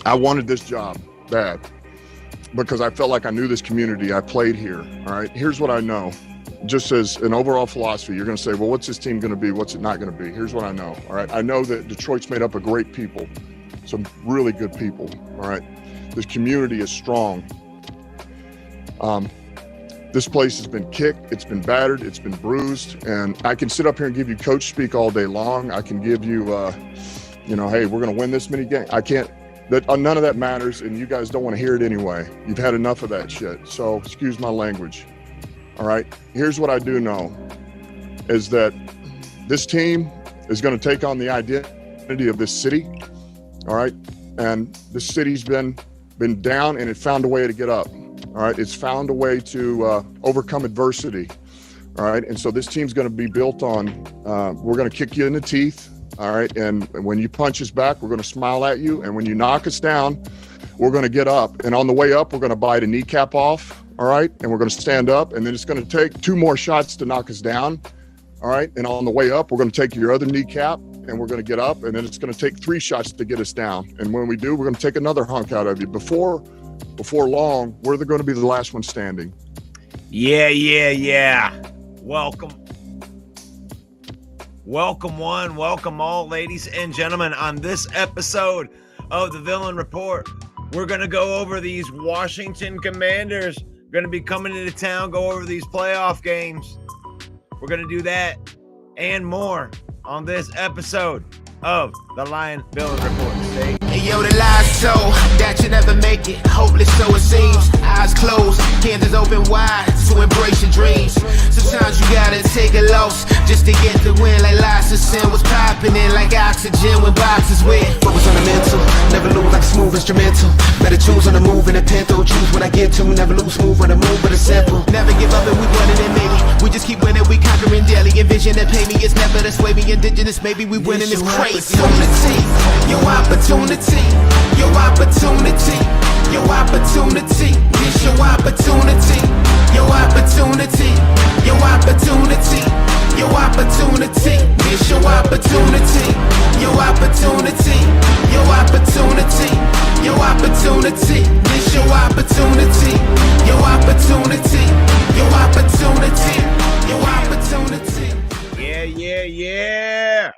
I wanted this job bad because I felt like I knew this community. I played here. All right. Here's what I know. Just as an overall philosophy, you're going to say, well, what's this team going to be? What's it not going to be? Here's what I know. All right. I know that Detroit's made up of great people, some really good people. All right. This community is strong. This place has been kicked, it's been battered, it's been bruised, and I can sit up here and give you coach speak all day long. I can give you, hey, we're going to win this many games. I can't. None of that matters, and you guys don't want to hear it anyway. You've had enough of that shit. So excuse my language. All right. Here's what I do know is that this team is going to take on the identity of this city. All right. And this city's been down, and it found a way to get up. All right, it's found a way to overcome adversity. All right, and so this team's going to be built on, we're going to kick you in the teeth. All right, and when you punch us back, we're going to smile at you. And when you knock us down, we're going to get up. And on the way up, we're going to bite a kneecap off. All right, and we're going to stand up. And then it's going to take 2 more shots to knock us down. All right, and on the way up, we're going to take your other kneecap and we're going to get up. And then it's going to take 3 shots to get us down. And when we do, we're going to take another hunk out of you. Before long, we're going to be the last one standing. Yeah. Welcome one, welcome all, ladies and gentlemen. On this episode of the Villain Report, we're going to go over these Washington Commanders. Going to be coming into town, go over these playoff games. We're going to do that and more on this episode of the Lion Villain Report. Hey, yo, the lies so that you never make it. Hopeless, so it seems. Eyes closed, hands open wide to embrace your dreams. Sometimes you gotta take a loss just to get the win. Like lots of sin was popping in like oxygen when boxes wet. Focus on the mental, never lose like a smooth instrumental. Better choose on the move in a pinto. Choose when I get to, never lose move on the move, but it's simple. Never give up and we running it maybe. We just keep winning, we conquering daily. Envision that pay me, it's never to sway me. Indigenous, maybe we winning is crazy. Your opportunity, your opportunity, your opportunity, it's your opportunity, your opportunity, your opportunity, your opportunity, it's your opportunity, your opportunity, your opportunity, your opportunity, it's your opportunity, your opportunity, your opportunity, your opportunity. Yeah.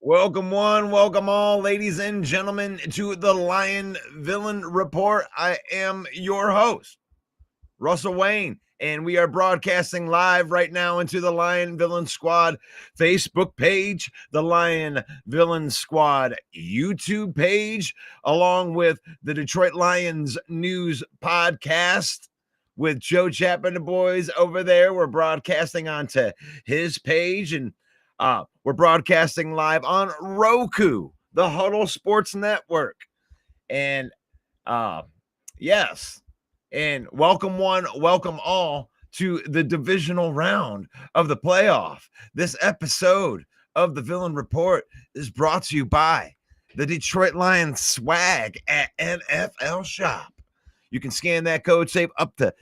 Welcome one, welcome all, ladies and gentlemen, to the Lion Villain Report. I am your host, Russell Wayne, and we are broadcasting live right now into the Lion Villain Squad Facebook page, the Lion Villain Squad YouTube page, along with the Detroit Lions News Podcast with Joe Chapman, the boys over there. We're broadcasting onto his page, and we're broadcasting live on Roku, the Huddle Sports Network. And yes, and welcome one, welcome all to the divisional round of the playoff. This episode of the Villain Report is brought to you by the Detroit Lions swag at NFL Shop. You can scan that code, save up to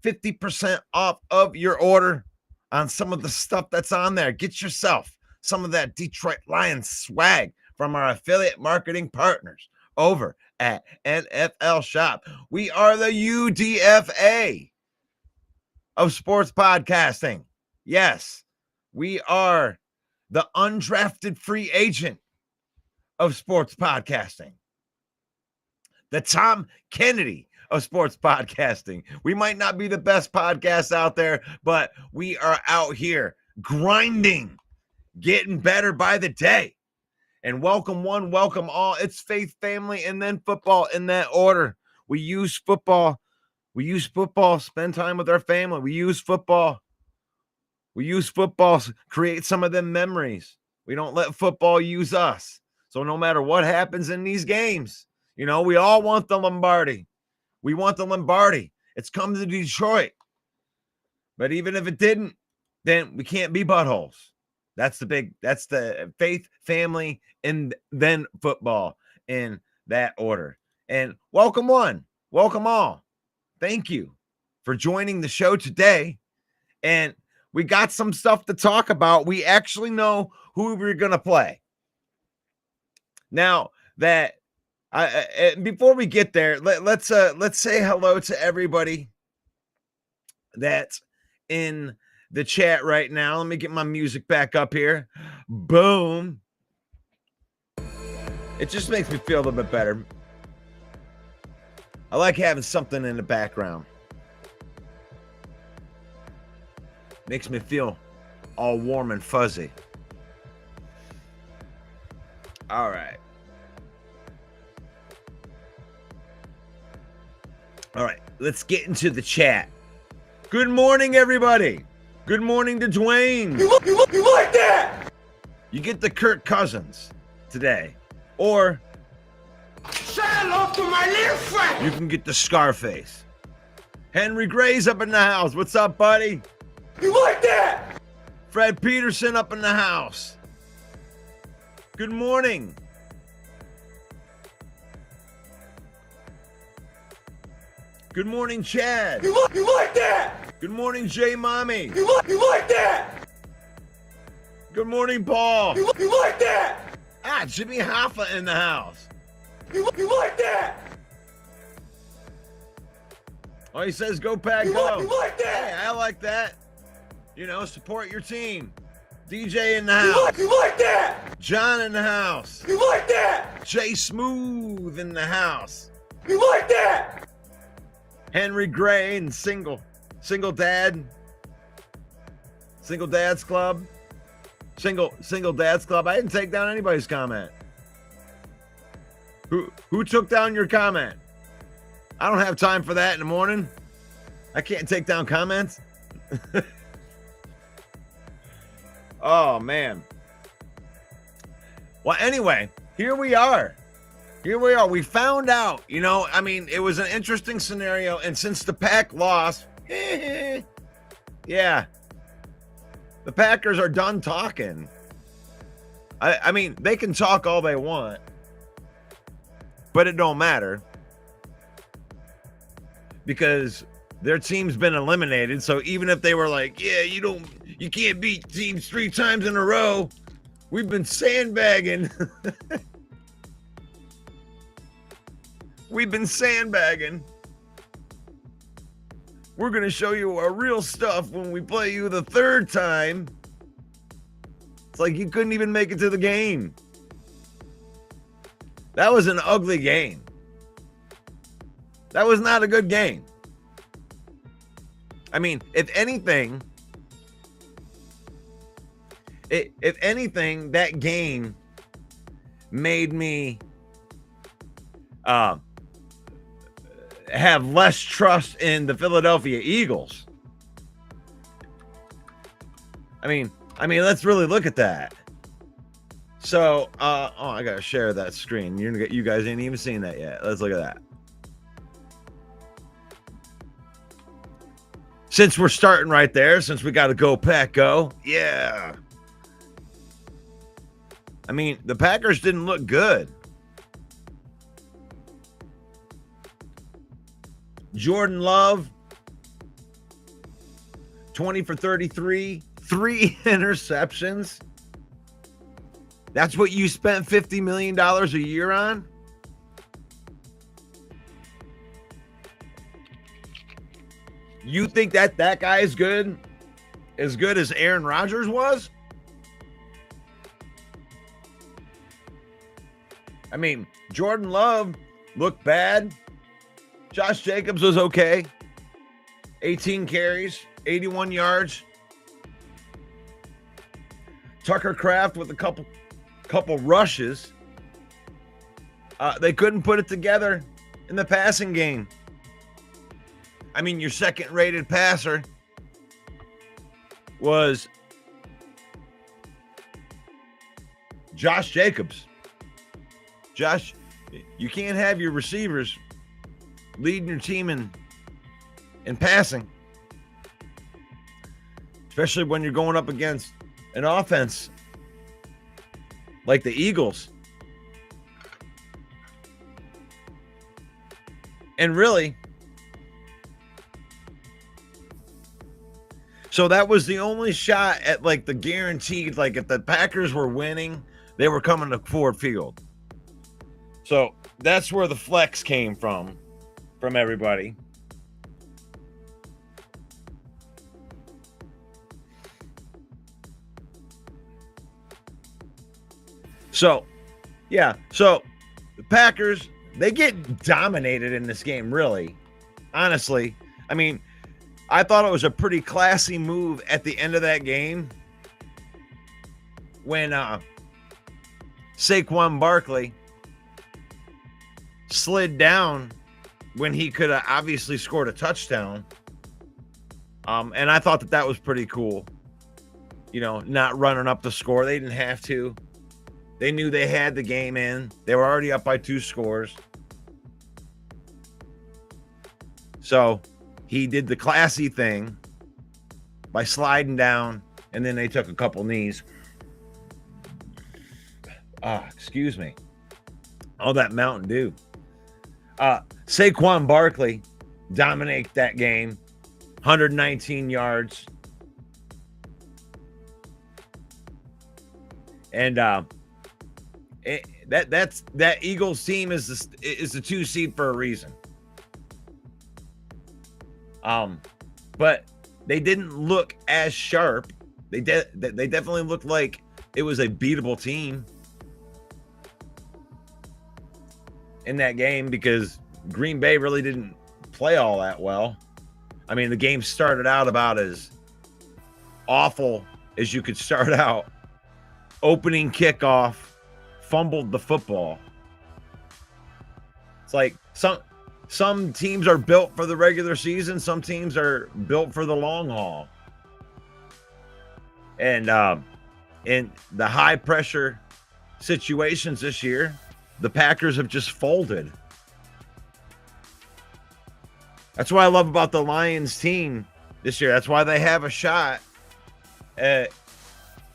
50% off of your order on some of the stuff that's on there. Get yourself some of that Detroit Lions swag from our affiliate marketing partners over at NFL Shop. We are the UDFA of sports podcasting. Yes, we are the undrafted free agent of sports podcasting. The Tom Kennedy of sports podcasting. We might not be the best podcast out there, but we are out here grinding, getting better by the day. And welcome one, welcome all. It's faith, family, and then football in that order. We use football. Spend time with our family. We use football. Create some of them memories. We don't let football use us. So no matter what happens in these games, we all want the Lombardi. We want the Lombardi. It's come to Detroit. But even if it didn't, then we can't be buttholes. That's the faith, family, and then football in that order. And welcome one, welcome all. Thank you for joining the show today. And we got some stuff to talk about. We actually know who we're going to play. Now that Before we get there, let's say hello to everybody that's in the chat right now. Let me get my music back up here. Boom. It just makes me feel a little bit better. I like having something in the background. Makes me feel all warm and fuzzy. All right. All right, let's get into the chat. Good morning, everybody. Good morning to Dwayne. You like that? You get the Kirk Cousins today. Or Say hello to my little friend. you can get the Scarface. Henry Gray's up in the house. What's up, buddy? You like that? Fred Peterson up in the house. Good morning. Good morning, Chad. You like that? Good morning, J Mommy. You like that? Good morning, Paul. You like that? Jimmy Hoffa in the house. You like that? Oh, he says go Pack You Go. like that? Hey, I like that. You know, support your team. DJ in the house. You like that? John in the house. You like that? Jay Smooth in the house. You like that? Henry Gray and Single Dad's Club. Single Dad's Club. I didn't take down anybody's comment. Who took down your comment? I don't have time for that in the morning. I can't take down comments. Oh, man. Well, anyway, here we are. We found out, you know, I mean, it was an interesting scenario. And since the Pack lost, yeah, the Packers are done talking. I mean, they can talk all they want, but it don't matter because their team's been eliminated. So even if they were like, yeah, you can't beat teams 3 times in a row. We've been sandbagging. We've been sandbagging. We're going to show you our real stuff when we play you the 3rd time. It's like you couldn't even make it to the game. That was an ugly game. That was not a good game. I mean, if anything, that game made me have less trust in the Philadelphia Eagles. I mean, let's really look at that. So, I gotta share that screen. You guys ain't even seen that yet. Let's look at that. Since we're starting right there, since we got to go Pack Go, yeah. I mean, the Packers didn't look good. Jordan Love, 20 for 33, 3 interceptions. That's what you spent $50 million a year on? You think that guy is good? As good as Aaron Rodgers was? I mean, Jordan Love looked bad. Josh Jacobs was okay. 18 carries, 81 yards. Tucker Kraft with a couple rushes. They couldn't put it together in the passing game. I mean, your second-rated passer was Josh Jacobs. Josh, you can't have your receivers leading your team in passing, especially when you're going up against an offense like the Eagles. And really, so that was the only shot at like the guaranteed, like if the Packers were winning, they were coming to Ford Field. So that's where the flex came from everybody. So, yeah. So the Packers, they get dominated in this game, really. Honestly. I mean, I thought it was a pretty classy move at the end of that game when Saquon Barkley slid down when he could have obviously scored a touchdown. And I thought that was pretty cool. You know, not running up the score. They didn't have to. They knew they had the game in. They were already up by 2 scores. So he did the classy thing by sliding down, and then they took a couple knees. Excuse me. All that Mountain Dew. Saquon Barkley dominated that game. 119 yards. And that Eagles team is the 2 seed for a reason. But they didn't look as sharp. They definitely looked like it was a beatable team in that game because Green Bay really didn't play all that well. I mean, the game started out about as awful as you could start out. Opening kickoff, fumbled the football. It's like some teams are built for the regular season. Some teams are built for the long haul. And in the high pressure situations this year, the Packers have just folded. That's what I love about the Lions team this year. That's why they have a shot at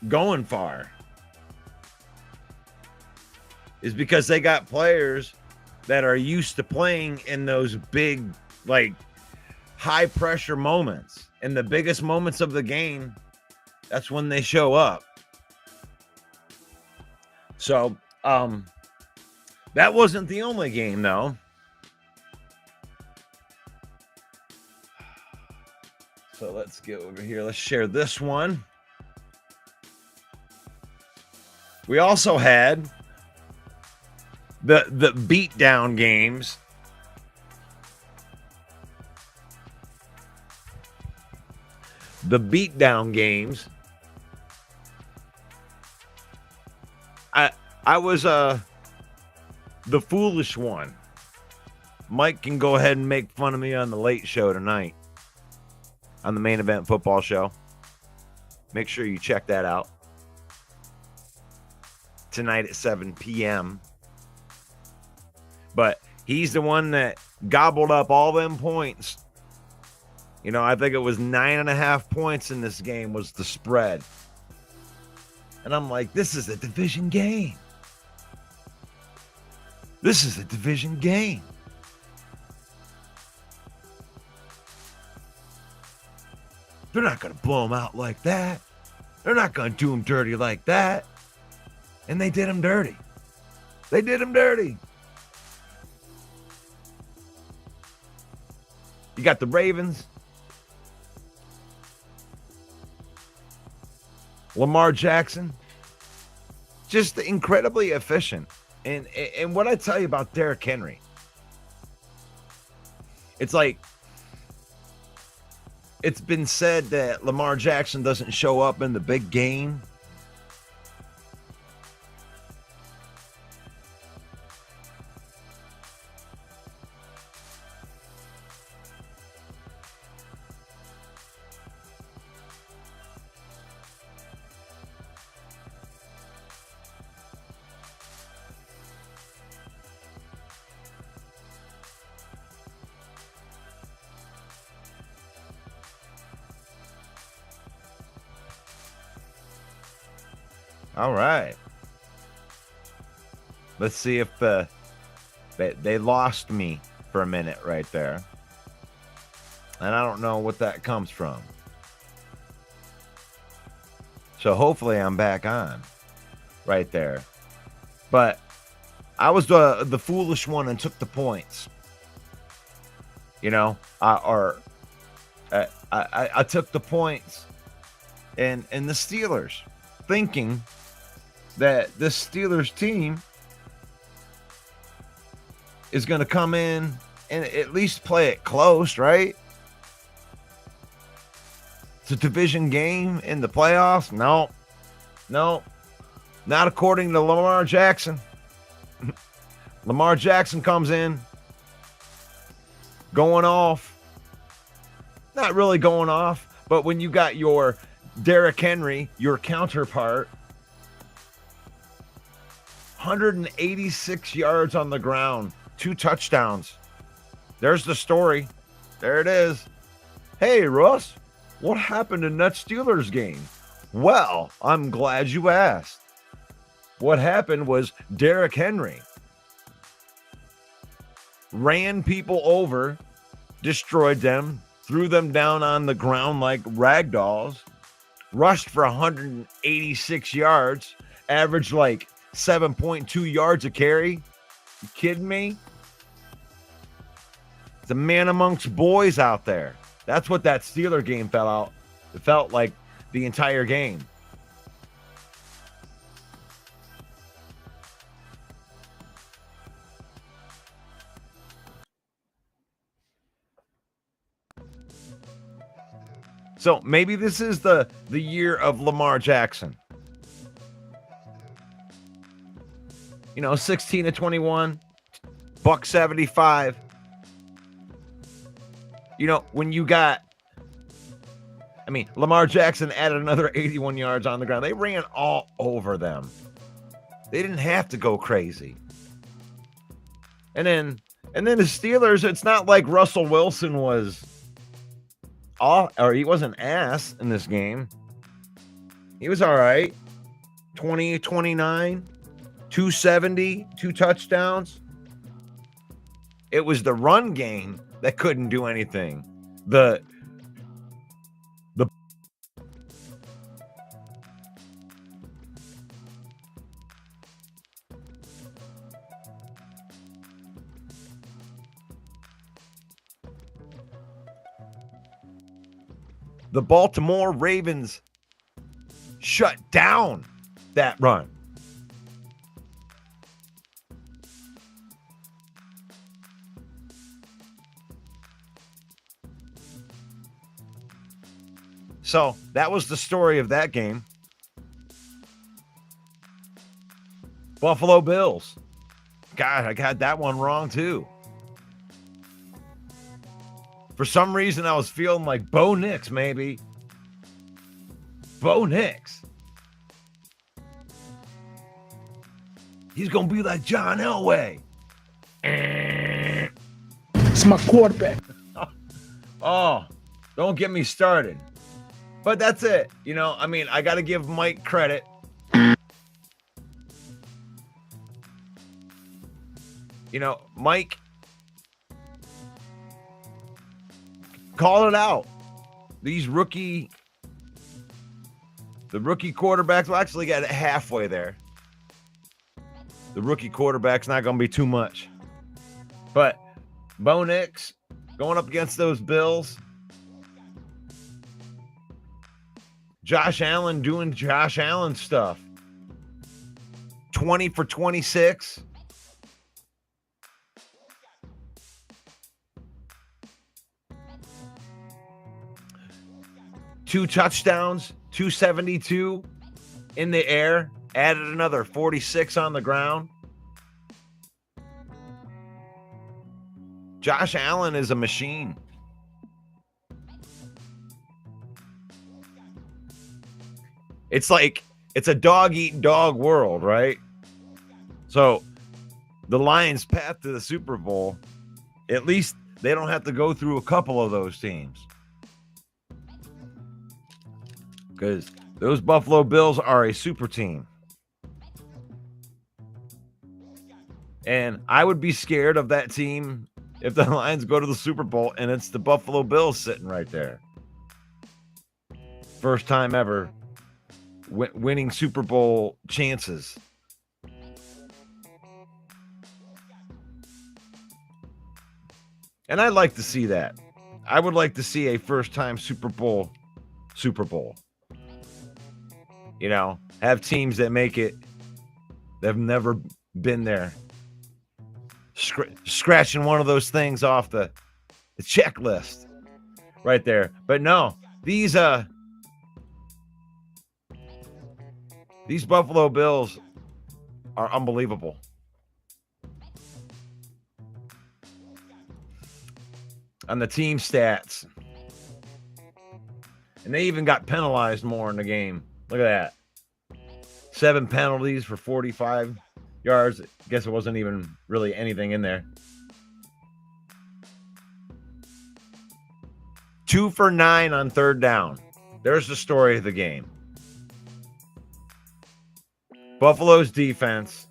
going far. Is because they got players that are used to playing in those big, like, high pressure moments. In the biggest moments of the game, that's when they show up. So, that wasn't the only game, though. So let's get over here. Let's share this one. We also had the beatdown games. The beatdown games. I was the foolish one. Mike can go ahead and make fun of me on the late show tonight. On the Main Event Football Show. Make sure you check that out. Tonight at 7 p.m. But he's the one that gobbled up all them points. You know, I think it was 9.5 points in this game was the spread. And I'm like, this is a division game. This is a division game. They're not going to blow him out like that. They're not going to do him dirty like that. And they did him dirty. They did him dirty. You got the Ravens. Lamar Jackson. Just incredibly efficient. And what I tell you about Derrick Henry, it's like, it's been said that Lamar Jackson doesn't show up in the big game. All right. Let's see if they lost me for a minute right there. And I don't know what that comes from. So hopefully I'm back on right there. But I was the foolish one and took the points. You know, I took the points, and the Steelers, thinking that this Steelers team is going to come in and at least play it close, right? It's a division game in the playoffs. No, not according to Lamar Jackson. Lamar Jackson comes in going off. Not really going off, but when you got your Derrick Henry, your counterpart, 186 yards on the ground, 2 touchdowns. There's the story. There it is. Hey, Russ, what happened in that Steelers game? Well, I'm glad you asked. What happened was Derrick Henry ran people over, destroyed them, threw them down on the ground like rag dolls, rushed for 186 yards, averaged like 7.2 yards a carry. You kidding me? It's a man amongst boys out there. That's what that Steeler game It felt like the entire game. So maybe this is the year of Lamar Jackson. 16 to 21, $175. When you got, Lamar Jackson added another 81 yards on the ground. They ran all over them. They didn't have to go crazy. And then the Steelers, it's not like Russell Wilson was off, or he wasn't ass in this game. He was all right. 20-29, 270, 2 touchdowns. It was the run game that couldn't do anything. The Baltimore Ravens shut down that run. So that was the story of that game. Buffalo Bills. God, I got that one wrong too. For some reason, I was feeling like Bo Nix, maybe. Bo Nix. He's going to be like John Elway. It's my quarterback. Oh, don't get me started. But that's it. I got to give Mike credit. Mike called it out. The rookie quarterbacks will actually get it halfway there. The rookie quarterback's not going to be too much. But Bo Nix going up against those Bills. Josh Allen doing Josh Allen stuff. 20 for 26. Two touchdowns, 272 in the air, added another 46 on the ground. Josh Allen is a machine. It's like, it's a dog-eat-dog world, right? So the Lions' path to the Super Bowl, at least they don't have to go through a couple of those teams. Because those Buffalo Bills are a super team. And I would be scared of that team if the Lions go to the Super Bowl and it's the Buffalo Bills sitting right there. First time ever winning Super Bowl chances. And I'd like to see that. I would like to see a first-time Super Bowl. You know, have teams that make it, that have never been there, scratching one of those things off the checklist right there. But no, these Buffalo Bills are unbelievable. On the team stats. And they even got penalized more in the game. Look at that. 7 penalties for 45 yards. I guess it wasn't even really anything in there. 2 for 9 on third down. There's the story of the game. Buffalo's defense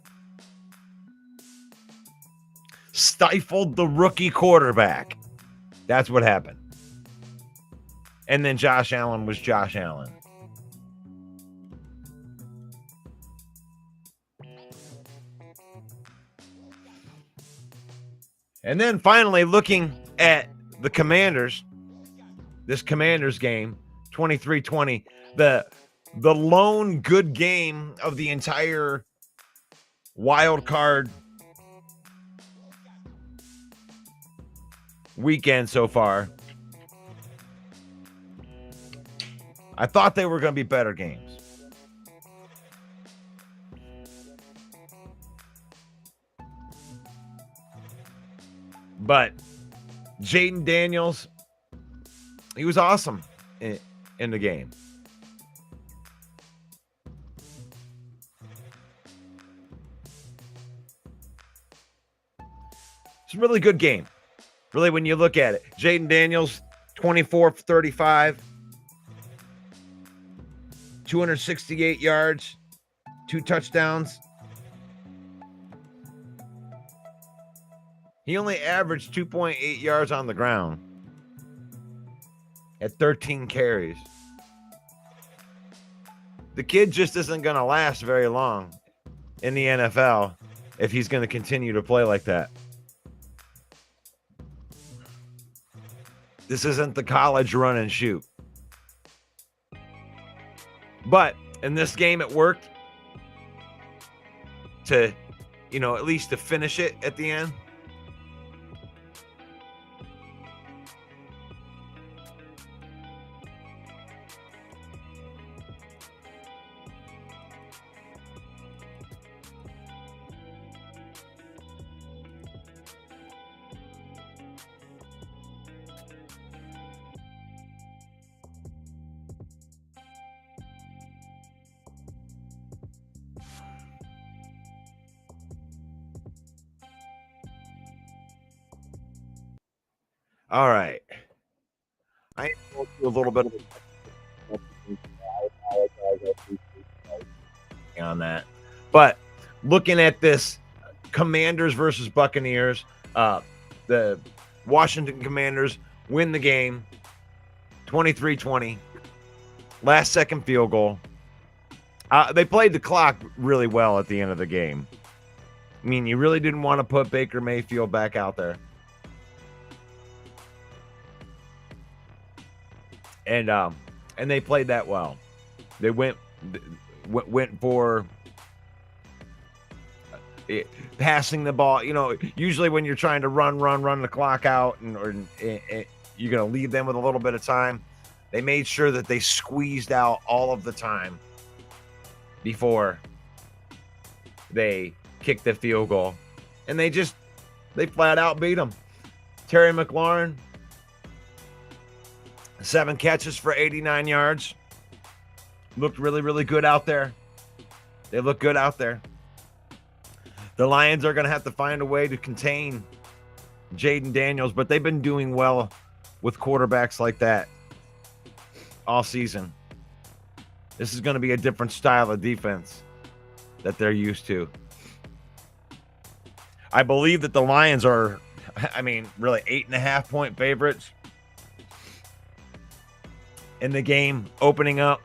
stifled the rookie quarterback. That's what happened. And then Josh Allen was Josh Allen. And then finally looking at the Commanders, this Commanders game, 23-20, the lone good game of the entire wild card weekend so far. I thought they were going to be better games. But Jaden Daniels, he was awesome in the game. It's a really good game. Really, when you look at it. Jaden Daniels, 24 for 35. 268 yards. 2 touchdowns. He only averaged 2.8 yards on the ground at 13 carries. The kid just isn't going to last very long in the NFL if he's going to continue to play like that. This isn't the college run and shoot. But in this game, it worked to, at least to finish it at the end. All right. I will do a little bit of on that. But looking at this Commanders versus Buccaneers, the Washington Commanders win the game 23-20. Last second field goal. They played the clock really well at the end of the game. I mean, you really didn't want to put Baker Mayfield back out there. And they played that well. They went for passing the ball. Usually when you're trying to run the clock out, or you're going to leave them with a little bit of time. They made sure that they squeezed out all of the time before they kicked the field goal, and they flat out beat them. Terry McLaurin, 7 catches for 89 yards. Looked really, really good out there. They look good out there. The Lions are going to have to find a way to contain Jaden Daniels, but they've been doing well with quarterbacks like that all season. This is going to be a different style of defense that they're used to. I believe that the Lions are, really 8.5-point favorites in the game opening up.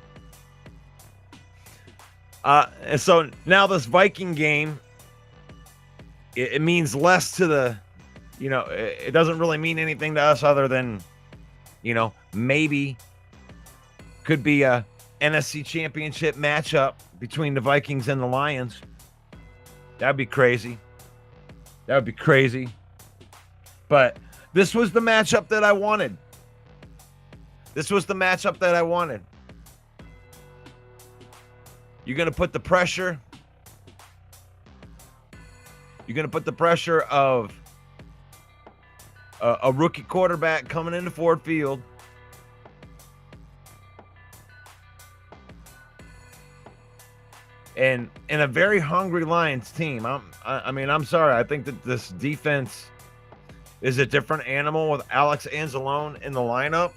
And so now this Viking game, it means less to it doesn't really mean anything to us other than, maybe could be a NFC Championship matchup between the Vikings and the Lions. That'd be crazy. But this was the matchup that I wanted. You're going to put the pressure. You're going to put the pressure of a rookie quarterback coming into Ford Field. And a very hungry Lions team. I'm sorry. I think that this defense is a different animal with Alex Anzalone in the lineup.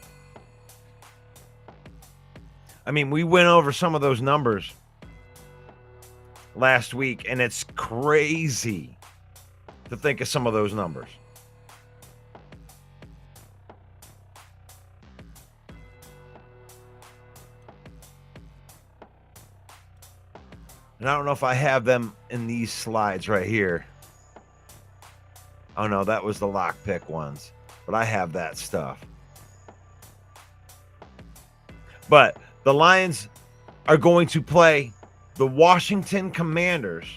We went over some of those numbers last week, and it's crazy to think of some of those numbers. And I don't know if I have them in these slides right here. Oh, no, that was the lockpick ones. But I have that stuff. But the Lions are going to play the Washington Commanders.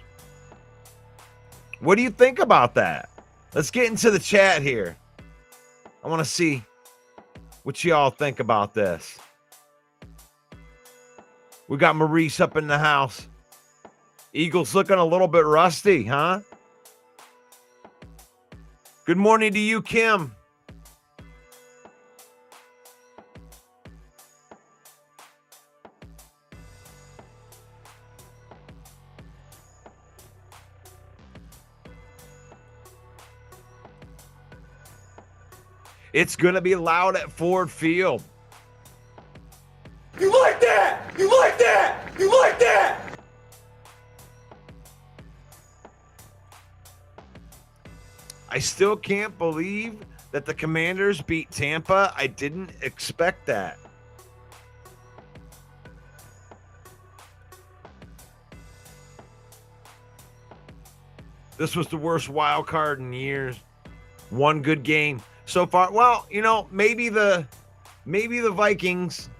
What do you think about that? Let's get into the chat here. I want to see what y'all think about this. We got Maurice up in the house. Eagles looking a little bit rusty, huh? Good morning to you, Kim. It's going to be loud at Ford Field. You like that? You like that? You like that? I still can't believe that the Commanders beat Tampa. I didn't expect that. This was the worst wild card in years. One good game so far. Well, maybe the Vikings.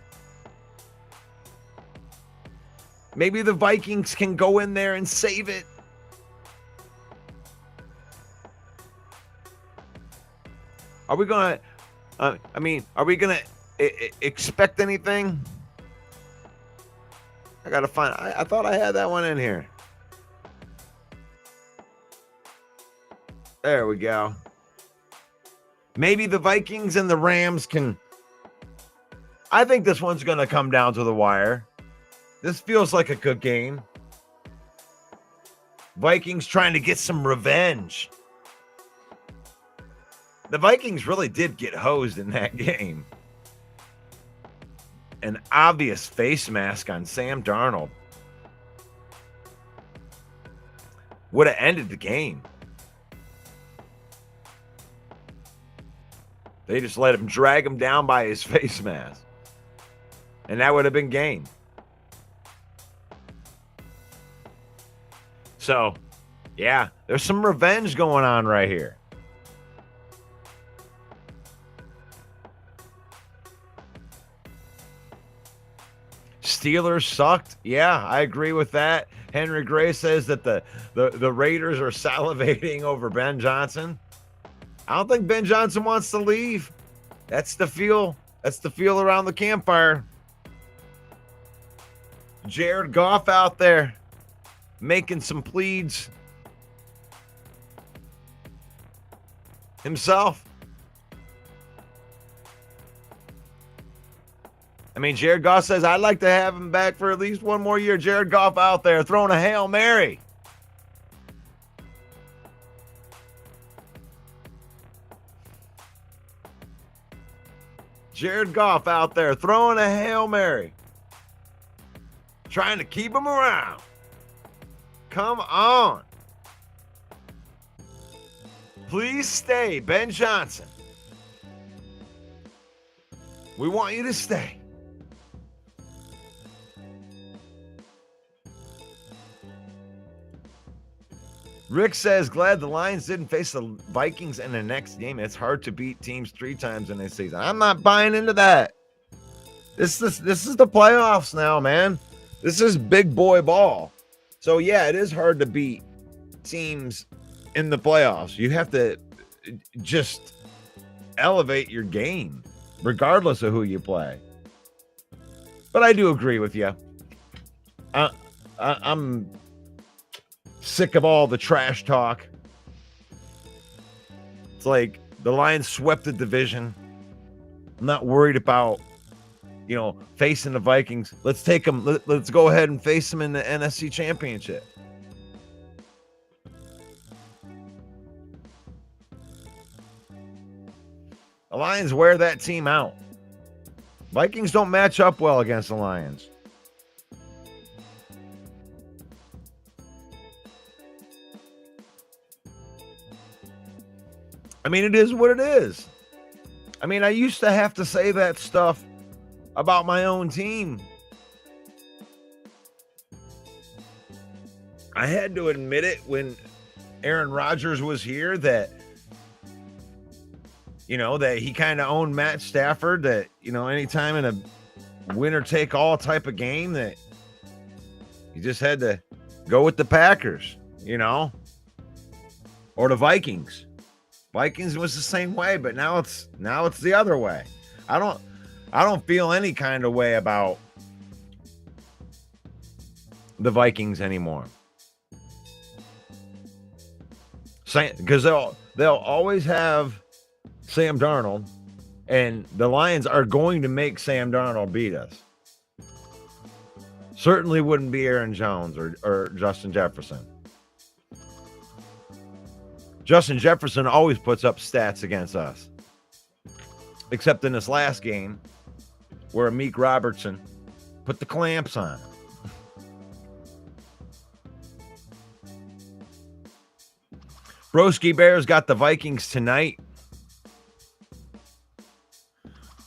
Maybe the Vikings can go in there and save it. Are we going to, are we going to expect anything? I got to find, I thought I had that one in here. There we go. Maybe the Vikings and the Rams can, I think this one's going to come down to the wire. This feels like a good game. Vikings trying to get some revenge. The Vikings really did get hosed in that game. An obvious face mask on Sam Darnold would have ended the game. They just let him drag him down by his face mask. And that would have been game. So, yeah, there's some revenge going on right here. Steelers sucked. Yeah, I agree with that. Henry Gray says that the Raiders are salivating over Ben Johnson. I don't think Ben Johnson wants to leave. That's the feel. That's the feel around the campfire. Jared Goff out there making some pleads himself. Jared Goff says, I'd like to have him back for at least one more year. Jared Goff out there throwing a Hail Mary. Jared Goff out there throwing a Hail Mary. Trying to keep him around. Come on. Please stay, Ben Johnson. We want you to stay. Rick says, glad the Lions didn't face the Vikings in the next game. It's hard to beat teams 3 times in a season. I'm not buying into that. This is the playoffs now, man. This is big boy ball. So, yeah, it is hard to beat teams in the playoffs. You have to just elevate your game, regardless of who you play. But I do agree with you. I'm sick of all the trash talk. It's like the Lions swept the division. I'm not worried about, facing the Vikings. Let's take them. Let's go ahead and face them in the NFC Championship. The Lions wear that team out. Vikings don't match up well against the Lions. I mean, it is what it is. I mean, I used to have to say that stuff about my own team. I had to admit it when Aaron Rodgers was here that, that he kind of owned Matt Stafford, that, anytime in a winner-take-all type of game that you just had to go with the Packers, or the Vikings. Vikings was the same way, but now it's the other way. I don't feel any kind of way about the Vikings anymore. Because they'll always have Sam Darnold, and the Lions are going to make Sam Darnold beat us. Certainly wouldn't be Aaron Jones or Justin Jefferson. Justin Jefferson always puts up stats against us. Except in this last game where Meek Robertson put the clamps on him. Broski Bears got the Vikings tonight.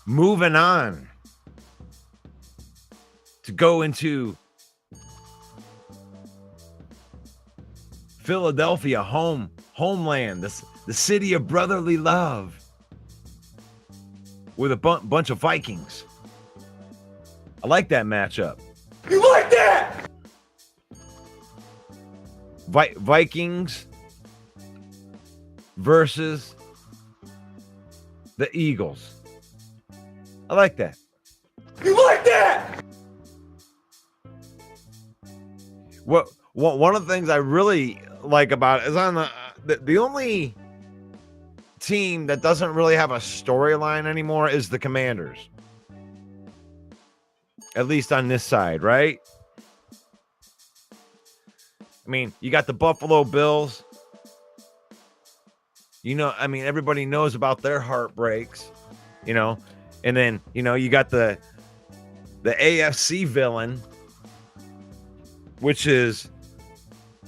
Moving on to go into Philadelphia homeland, the city of brotherly love, with a bunch of Vikings. I like that matchup. You like that? Vikings versus the Eagles. I like that. You like that? One of the things I really like about it is on the only team that doesn't really have a storyline anymore is the Commanders. At least on this side, right? I mean, you got the Buffalo Bills. Everybody knows about their heartbreaks, and then, you got the AFC villain, which is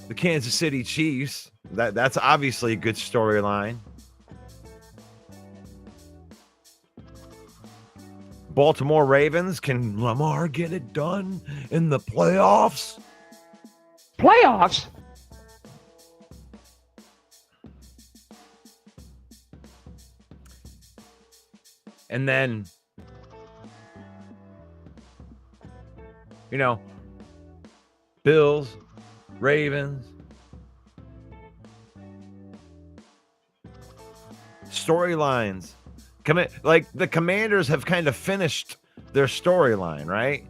the Kansas City Chiefs. That's obviously a good storyline. Baltimore Ravens, can Lamar get it done in the playoffs? Playoffs? And then, Bills, Ravens. Storylines. Like the Commanders have kind of finished their storyline, right?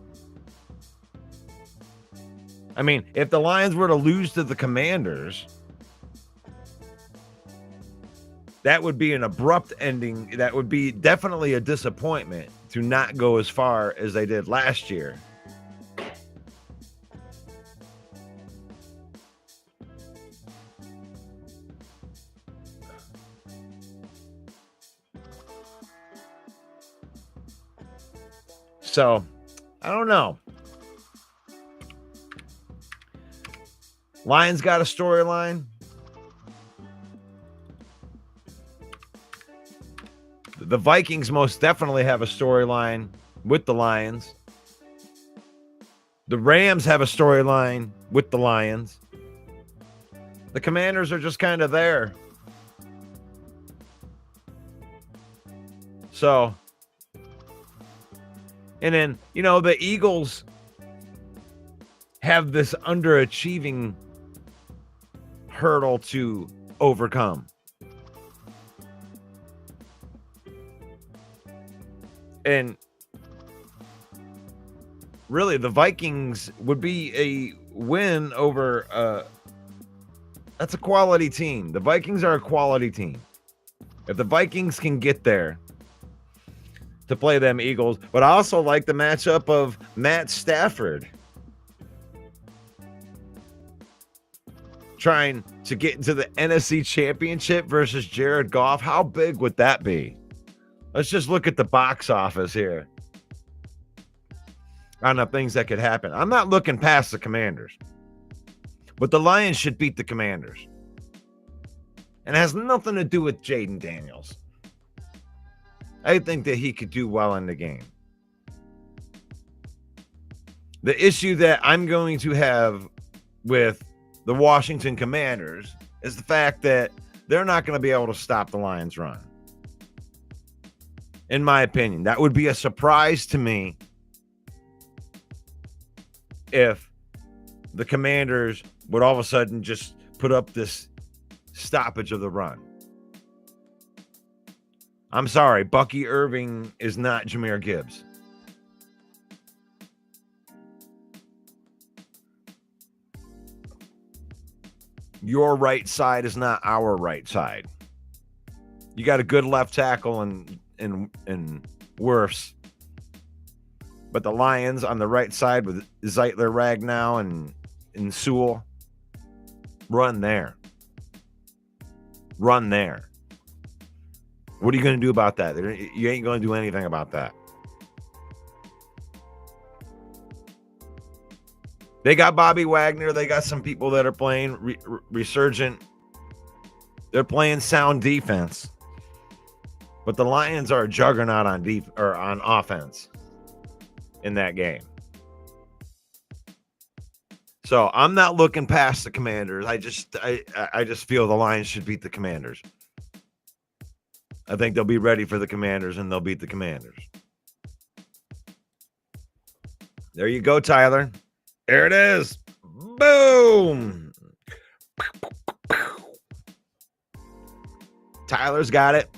I mean, if the Lions were to lose to the Commanders, that would be an abrupt ending. That would be definitely a disappointment to not go as far as they did last year. So, I don't know. Lions got a storyline. The Vikings most definitely have a storyline with the Lions. The Rams have a storyline with the Lions. The Commanders are just kind of there. So, and then, the Eagles have this underachieving hurdle to overcome. And really, the Vikings would be a win over, that's a quality team. The Vikings are a quality team. If the Vikings can get there to play them Eagles, but I also like the matchup of Matt Stafford trying to get into the NFC Championship versus Jared Goff. How big would that be? Let's just look at the box office here on the things that could happen. I'm not looking past the Commanders, but the Lions should beat the Commanders. And it has nothing to do with Jaden Daniels. I think that he could do well in the game. The issue that I'm going to have with the Washington Commanders is the fact that they're not going to be able to stop the Lions' run. In my opinion, that would be a surprise to me if the Commanders would all of a sudden just put up this stoppage of the run. I'm sorry, Bucky Irving is not Jahmyr Gibbs. Your right side is not our right side. You got a good left tackle in Wirfs. But the Lions on the right side with Zeitler, Ragnow, and Sewell, run there. Run there. What are you going to do about that? You ain't going to do anything about that. They got Bobby Wagner. They got some people that are playing resurgent. They're playing sound defense. But the Lions are a juggernaut on offense in that game. So I'm not looking past the Commanders. I just feel the Lions should beat the Commanders. I think they'll be ready for the Commanders and they'll beat the Commanders. There you go, Tyler. There it is. Boom. Tyler's got it.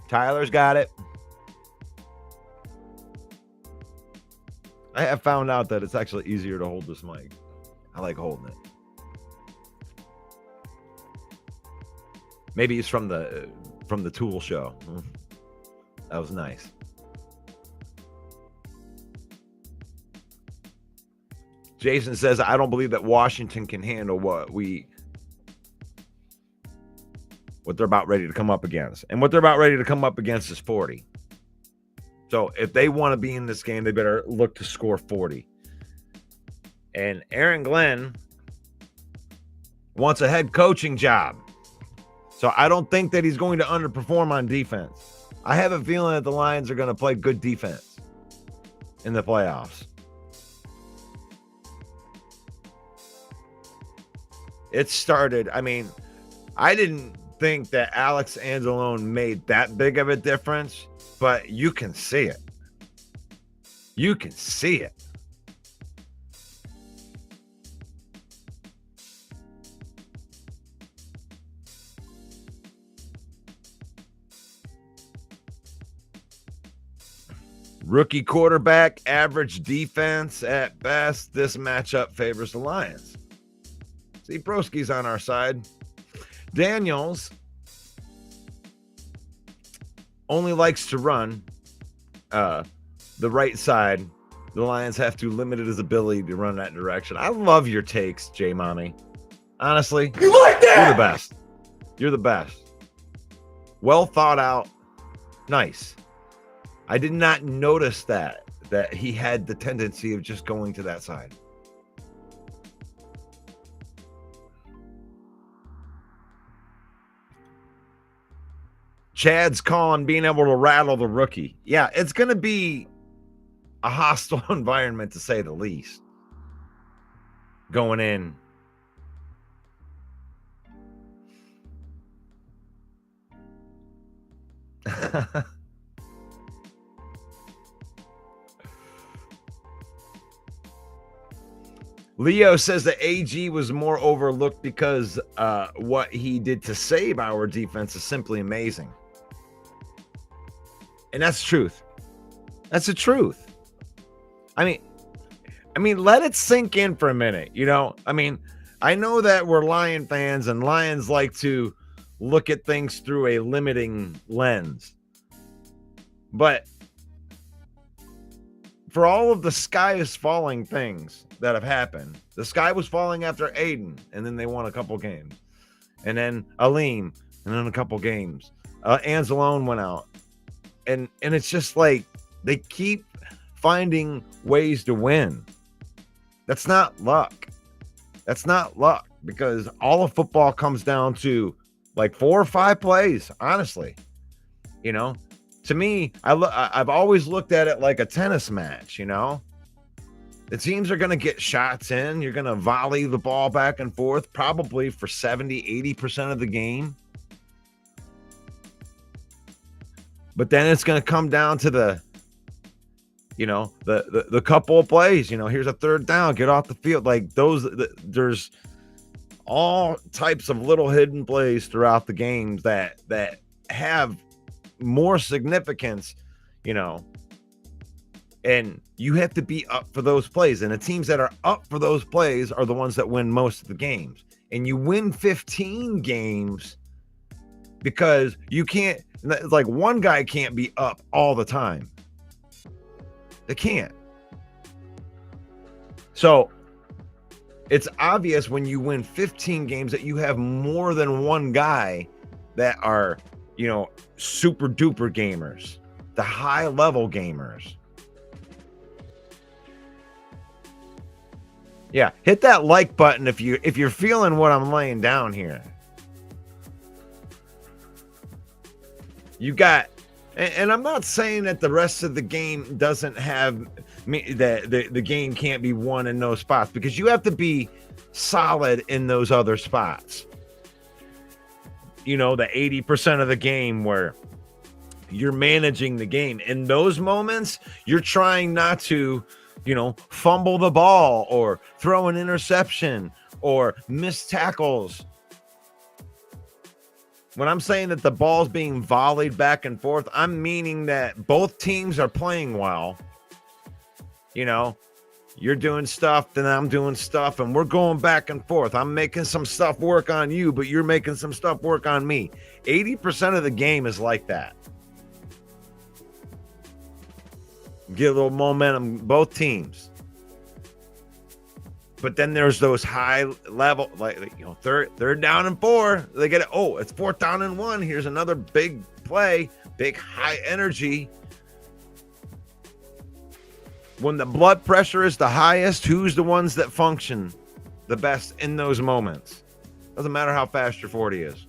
Tyler's got it. I have found out that it's actually easier to hold this mic. I like holding it. Maybe it's from the Tool show. That was nice. Jason says, I don't believe that Washington can handle what they're about ready to come up against. And what they're about ready to come up against is 40. So if they want to be in this game, they better look to score 40. And Aaron Glenn wants a head coaching job. So I don't think that he's going to underperform on defense. I have a feeling that the Lions are going to play good defense in the playoffs. It started, I didn't think that Alex Anzalone made that big of a difference, but you can see it. You can see it. Rookie quarterback, average defense at best. This matchup favors the Lions. See, Broski's on our side. Daniels only likes to run the right side. The Lions have to limit his ability to run that direction. I love your takes, J Mommy. Honestly, You like that? you're the best. You're the best. Well thought out. Nice. I did not notice that he had the tendency of just going to that side. Chad's calling being able to rattle the rookie. Yeah, it's going to be a hostile environment, to say the least, going in Leo says that AG was more overlooked because what he did to save our defense is simply amazing. And that's the truth. That's the truth. I mean, let it sink in for a minute, you know? I mean, I know that we're Lion fans and Lions like to look at things through a limiting lens. But for all of the sky is falling things that have happened, the sky was falling after Aiden, and then they won a couple games. And then Aleem, and then a couple games. Anzalone went out. And it's just like they keep finding ways to win. That's not luck. That's not luck, because all of football comes down to like 4 or 5 plays, honestly. You know, to me, I've always looked at it like a tennis match, you know. The teams are going to get shots in. You're going to volley the ball back and forth probably for 70, 80% of the game. But then it's going to come down to the couple of plays. You know, here's a third down, get off the field. Like those, there's all types of little hidden plays throughout the games that have more significance, you know. And you have to be up for those plays. And the teams that are up for those plays are the ones that win most of the games. And you win 15 games because you can't, it's like one guy can't be up all the time. They can't. So it's obvious when you win 15 games that you have more than one guy that are, you know, super duper gamers, the high level gamers. Yeah, hit that like button if you're feeling what I'm laying down here. You got, and I'm not saying that the rest of the game doesn't have the game can't be won in those spots, because you have to be solid in those other spots. You know, the 80% of the game where you're managing the game. In those moments, you're trying not to, you know, fumble the ball or throw an interception or miss tackles. When I'm saying that the ball's being volleyed back and forth, I'm meaning that both teams are playing well. You know, you're doing stuff, then I'm doing stuff, and we're going back and forth. I'm making some stuff work on you, but you're making some stuff work on me. 80% of the game is like that. Get a little momentum, both teams. But then there's those high level, like, you know, third down and 4. They get it. Oh, it's 4th down and 1. Here's another big play, big high energy. When the blood pressure is the highest, who's the ones that function the best in those moments? Doesn't matter how fast your 40 is.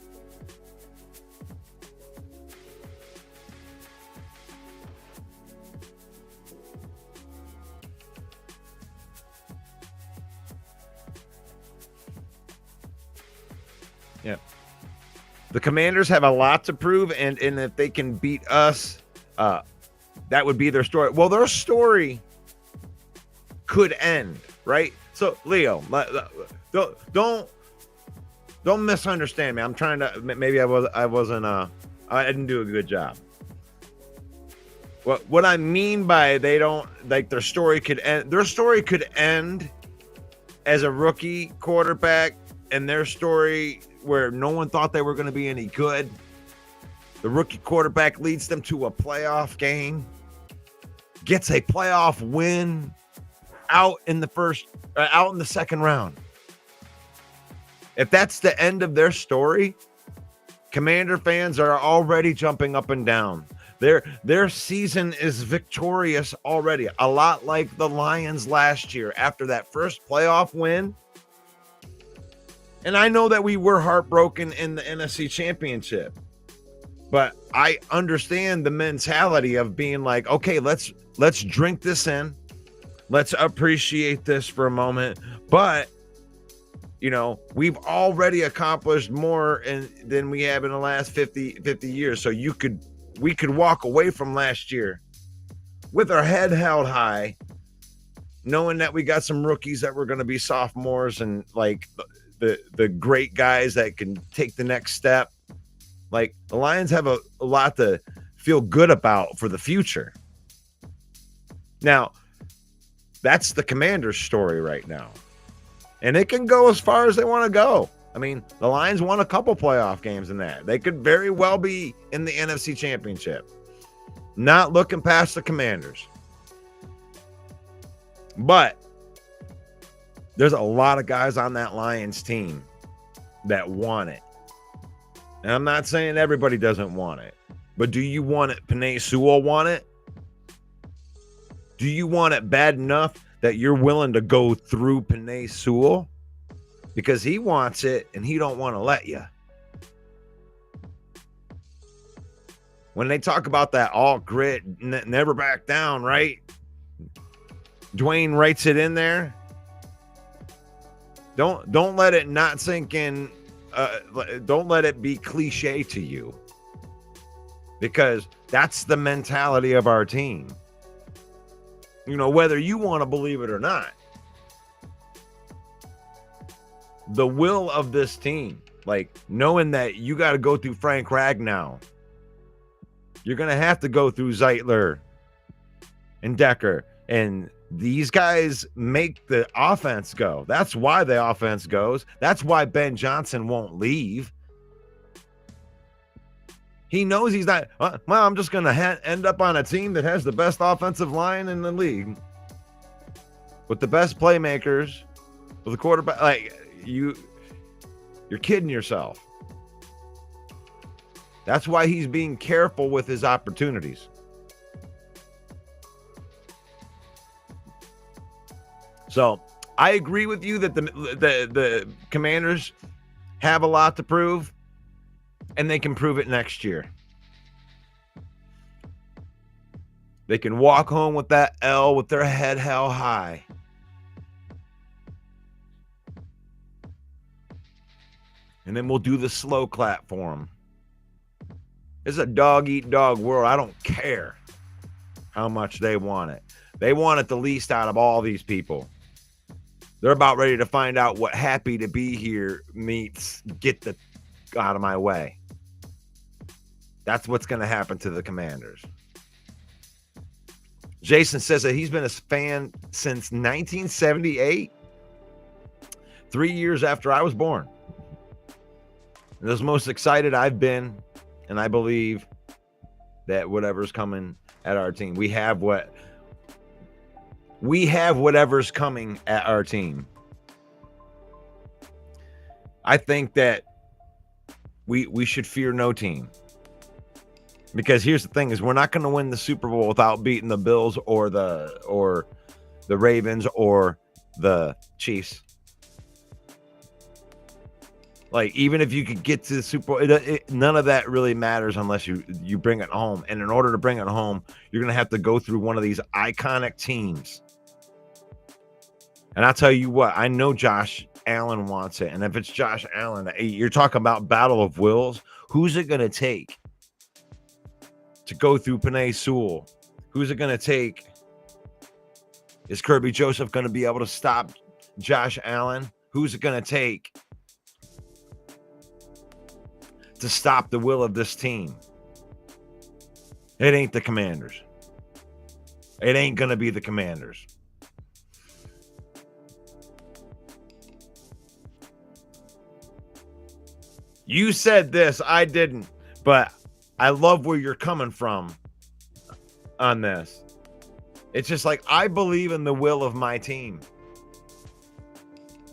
Yeah. The Commanders have a lot to prove, and if they can beat us, that would be their story. Well, their story could end, right? So, Leo, don't misunderstand me. I'm trying to, maybe I didn't do a good job. What I mean by they don't, like, their story could end as a rookie quarterback, and their story where no one thought they were going to be any good. The rookie quarterback leads them to a playoff game, gets a playoff win out in the second round. If that's the end of their story, Commander fans are already jumping up and down. Their season is victorious already. A lot like the Lions last year after that first playoff win. And I know that we were heartbroken in the NFC Championship, but I understand the mentality of being like, okay, let's drink this in. Let's appreciate this for a moment. But, you know, we've already accomplished more than we have in the last 50 years. So you could we could walk away from last year with our head held high, knowing that we got some rookies that were going to be sophomores and like the great guys that can take the next step. Like, the Lions have a lot to feel good about for the future. Now, that's the Commanders' story right now. And it can go as far as they want to go. I mean, the Lions won a couple playoff games in that. They could very well be in the NFC Championship. Not looking past the Commanders. But there's a lot of guys on that Lions team that want it. And I'm not saying everybody doesn't want it. But do you want it? Penei Sewell want it? Do you want it bad enough that you're willing to go through Penei Sewell? Because he wants it and he don't want to let you. When they talk about that all grit, never back down, right? Dwayne writes it in there. Don't let it not sink in. Don't let it be cliche to you. Because that's the mentality of our team. You know, whether you want to believe it or not. The will of this team, like knowing that you got to go through Frank Ragnow. You're going to have to go through Zeitler and Decker. And these guys make the offense go. That's why the offense goes. That's why Ben Johnson won't leave. He knows he's not, well, I'm just going to end up on a team that has the best offensive line in the league. With the best playmakers. With the quarterback. Like, you're kidding yourself. That's why he's being careful with his opportunities. So I agree with you that the Commanders have a lot to prove, and they can prove it next year. They can walk home with that L with their head held high. And then we'll do the slow clap for them. It's a dog-eat-dog world. I don't care how much they want it. They want it the least out of all these people. They're about ready to find out what happy to be here meets get the out of my way. That's what's going to happen to the Commanders. Jason says that he's been a fan since 1978, 3 years after I was born. And that's the most excited I've been, and I believe that whatever's coming at our team, we have whatever's coming at our team. I think that we should fear no team. Because here's the thing is we're not going to win the Super Bowl without beating the Bills or the Ravens or the Chiefs. Like, even if you could get to the Super Bowl, none of that really matters unless you bring it home. And in order to bring it home, you're going to have to go through one of these iconic teams. And I'll tell you what, I know Josh Allen wants it. And if it's Josh Allen, you're talking about battle of wills. Who's it going to take to go through Penei Sewell? Who's it going to take? Is Kirby Joseph going to be able to stop Josh Allen? Who's it going to take to stop the will of this team? It ain't the Commanders. It ain't going to be the Commanders. You said this, I didn't, but I love where you're coming from on this. It's just like, I believe in the will of my team.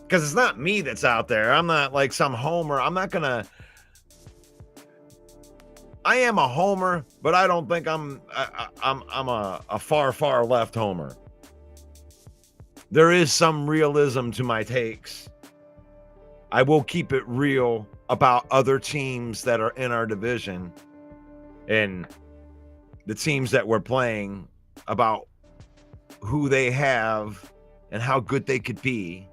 Because it's not me that's out there. I'm not like some homer. I'm not going to. I am a homer, but I don't think I'm a far left homer. There is some realism to my takes. I will keep it real about other teams that are in our division and the teams that we're playing, about who they have and how good they could be.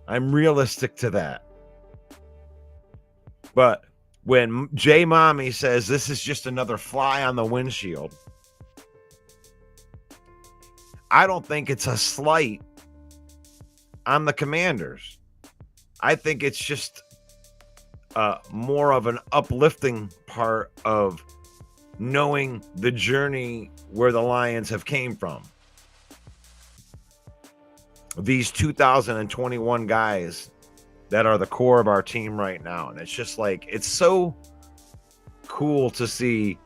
I'm realistic to that. But when J Mommy says this is just another fly on the windshield, I don't think it's a slight on the Commanders. I think it's just more of an uplifting part of knowing the journey where the Lions have came from. These 2021 guys that are the core of our team right now. And it's just like, it's so cool to see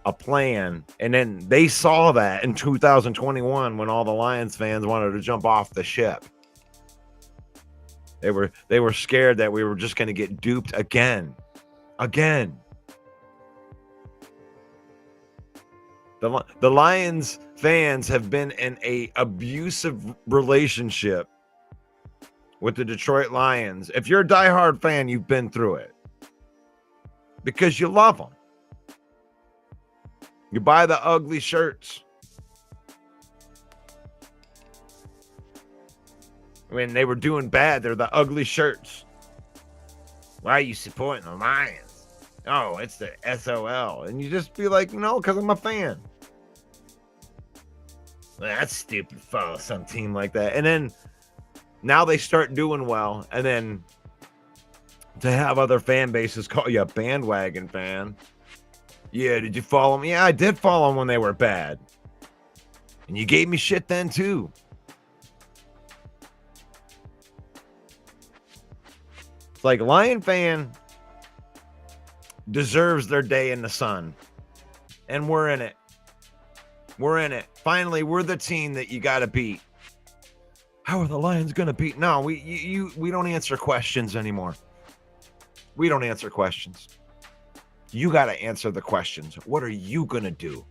a plan. And then they saw that in 2021 when all the Lions fans wanted to jump off the ship. They were scared that we were just going to get duped again. The Lions fans have been in a abusive relationship with the Detroit Lions. If you're a diehard fan, you've been through it because you love them. You buy the ugly shirts. When they were doing bad, they're the ugly shirts. Why are you supporting the Lions? Oh, it's the SOL. And you just be like, no, because I'm a fan. Well, that's stupid. Follow some team like that. And then now they start doing well. And then to have other fan bases call you a bandwagon fan. Yeah, did you follow them? Yeah, I did follow them when they were bad. And you gave me shit then too. It's like Lion fan deserves their day in the sun. And we're in it. We're in it. Finally, we're the team that you got to beat. How are the Lions going to beat? No, we don't answer questions anymore. We don't answer questions. You got to answer the questions. What are you going to do?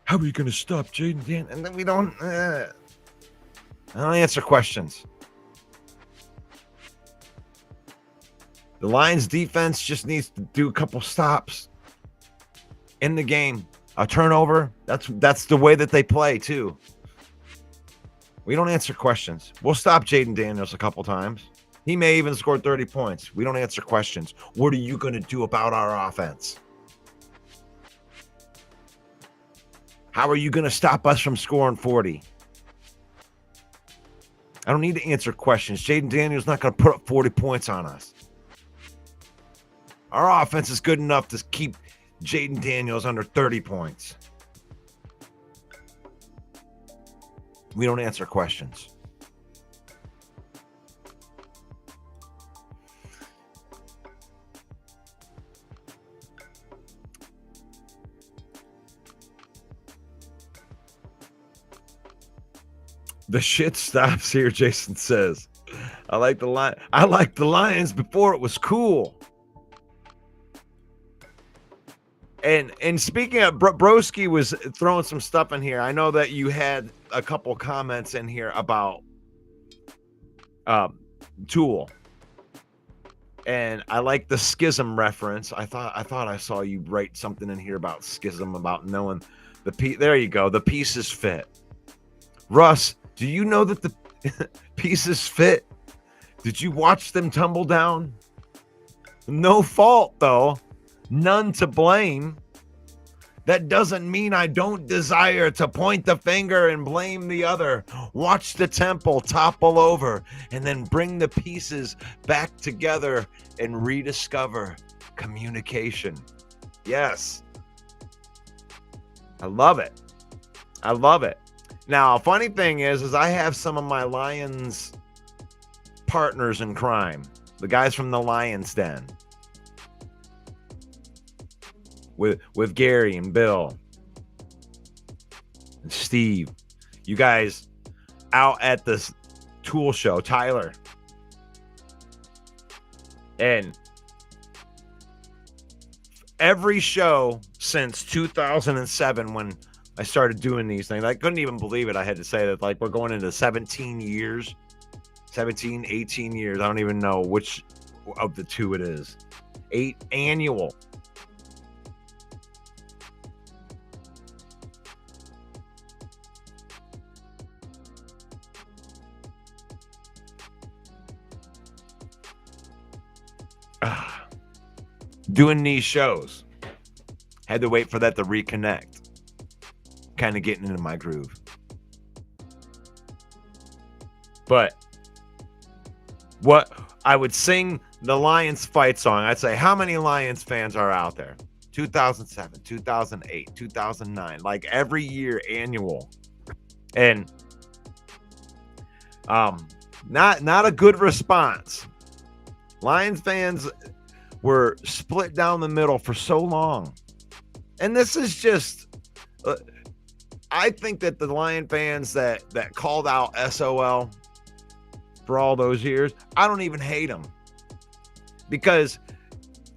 How are you going to stop Jaden Dan? And then we don't. I don't answer questions. The Lions defense just needs to do a couple stops in the game. A turnover. That's the way that they play too. We don't answer questions. We'll stop Jaden Daniels a couple times. He may even score 30 points. We don't answer questions. What are you going to do about our offense? How are you going to stop us from scoring 40? I don't need to answer questions. Jaden Daniels not going to put up 40 points on us. Our offense is good enough to keep Jaden Daniels under 30 points. We don't answer questions. The shit stops here, Jason says. I like the Lions before it was cool. And speaking of, Broski was throwing some stuff in here. I know that you had a couple comments in here about Tool. And I like the schism reference. I thought I saw you write something in here about schism, about knowing the there you go. The pieces fit. Russ, do you know that the pieces fit? Did you watch them tumble down? No fault, though. None to blame. That doesn't mean I don't desire to point the finger and blame the other. Watch the temple topple over and then bring the pieces back together and rediscover communication. Yes. I love it. I love it. Now, funny thing is I have some of my Lions partners in crime, the guys from the Lions Den, with Gary and Bill and Steve. You guys out at this Tool show, Tyler. And every show since 2007 when I started doing these things, I couldn't even believe it. I had to say that, like, we're going into 17 years, 17, 18 years. I don't even know which of the two it is. 8 annual. doing these shows. Had to wait for that to reconnect. Kind of getting into my groove. But what I would sing the Lions fight song. I'd say, how many Lions fans are out there? 2007, 2008, 2009, like every year, annual. And not a good response. Lions fans were split down the middle for so long. And this is just I think that the Lion fans that called out SOL for all those years, I don't even hate them, because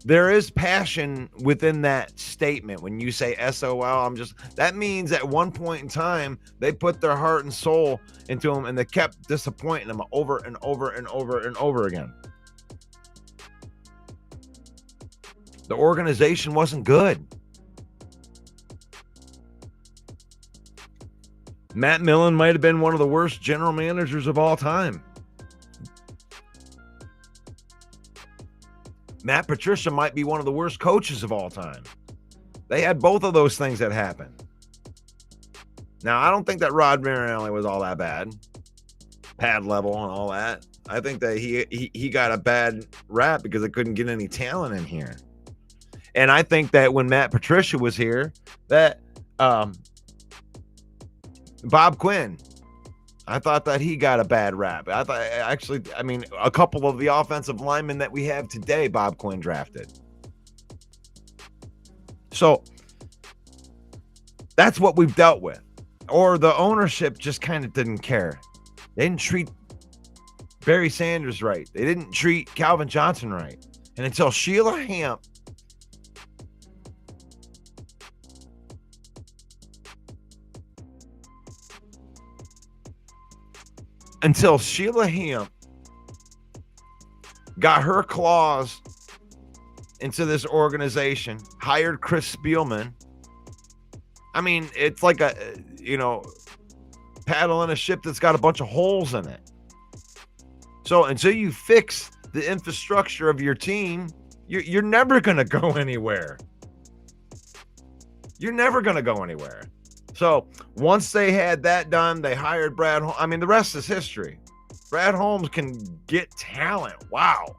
there is passion within that statement. When you say SOL, that means at one point in time, they put their heart and soul into them, and they kept disappointing them over and over and over and over again. The organization wasn't good. Matt Millen might have been one of the worst general managers of all time. Matt Patricia might be one of the worst coaches of all time. They had both of those things that happened. Now, I don't think that Rod Marinelli was all that bad. Pad level and all that. I think that he got a bad rap because they couldn't get any talent in here. And I think that when Matt Patricia was here, that Bob Quinn, I thought that he got a bad rap. I mean, a couple of the offensive linemen that we have today, Bob Quinn drafted. So that's what we've dealt with. Or the ownership just kind of didn't care. They didn't treat Barry Sanders right. They didn't treat Calvin Johnson right. And until Sheila Hamp got her claws into this organization, hired Chris Spielman. I mean, it's like paddling a ship that's got a bunch of holes in it. So until you fix the infrastructure of your team, you're never going to go anywhere. You're never going to go anywhere. So once they had that done, they hired Brad Holmes. I mean, the rest is history. Brad Holmes can get talent. Wow.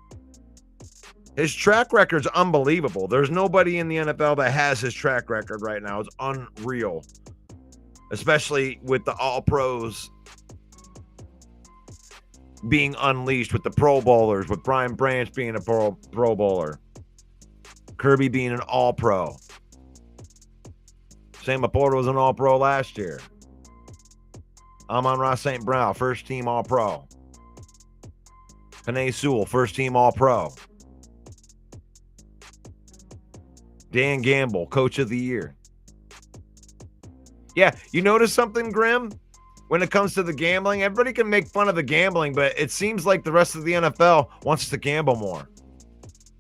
His track record's unbelievable. There's nobody in the NFL that has his track record right now. It's unreal. Especially with the All-Pros being unleashed, with the Pro Bowlers, with Brian Branch being a Pro Bowler, Kirby being an All-Pro. Sam Laporta was an All-Pro last year. Amon-Ra St. Brown, first-team All-Pro. Penei Sewell, first-team All-Pro. Dan Gamble, Coach of the Year. Yeah, you notice something, Grim? When it comes to the gambling, everybody can make fun of the gambling, but it seems like the rest of the NFL wants to gamble more.